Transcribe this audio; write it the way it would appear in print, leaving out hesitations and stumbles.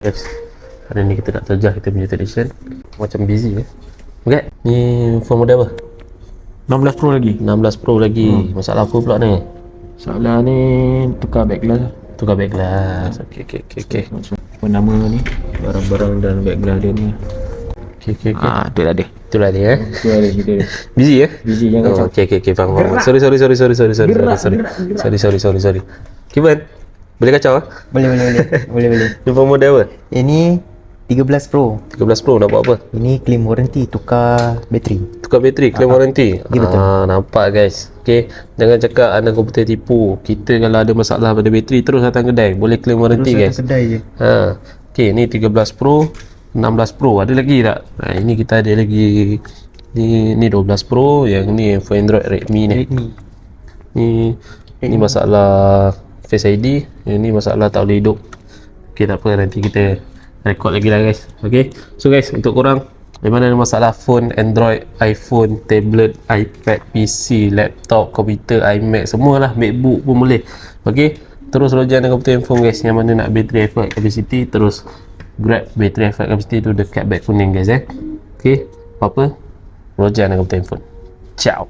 Guys, hari ni kita nak terjah kita punya tradition. Macam busy Okay, ni phone model apa? 16 Pro lagi. 16 Pro lagi. Masalah apa pula ni? Soalan ni tukar backglass. Tukar backglass. Okay. Apa nama ni? Barang-barang dan backglass dia ni. Okay. Tu lah dia. Itulah dia Tu lah dia cerita dia. Busy Busy jangan kacau. Okay, faham. Sorry. Kiban, boleh kacau Boleh. Ni phone model apa? Ini 13 Pro. 13 Pro nak buat apa? Ini claim warranty, tukar bateri. Tukar bateri, claim warranty. betul. Nampak guys. Okay, jangan cakap anda komputer tipu. Kita kalau ada masalah pada bateri terus datang kedai, boleh claim warranty guys. Terus kedai je. Okay, ni 13 Pro, 16 Pro. Ada lagi tak? Ini kita ada lagi. Ni 12 Pro, yang ni for Android Redmi ni. Ni masalah Face ID, yang ni masalah tak boleh hidup. Okay, tak apa, nanti kita record lagi lah guys. Okay, so guys, untuk korang di mana ada masalah phone, Android, iPhone, tablet, iPad, PC, laptop, komputer, iMac, semualah, MacBook pun boleh. Okay, terus login dengan komputer handphone guys, yang mana nak battery effect capacity, terus grab battery effect capacity tu dekat beg kuning guys Okay, apa-apa login dengan komputer handphone. Ciao.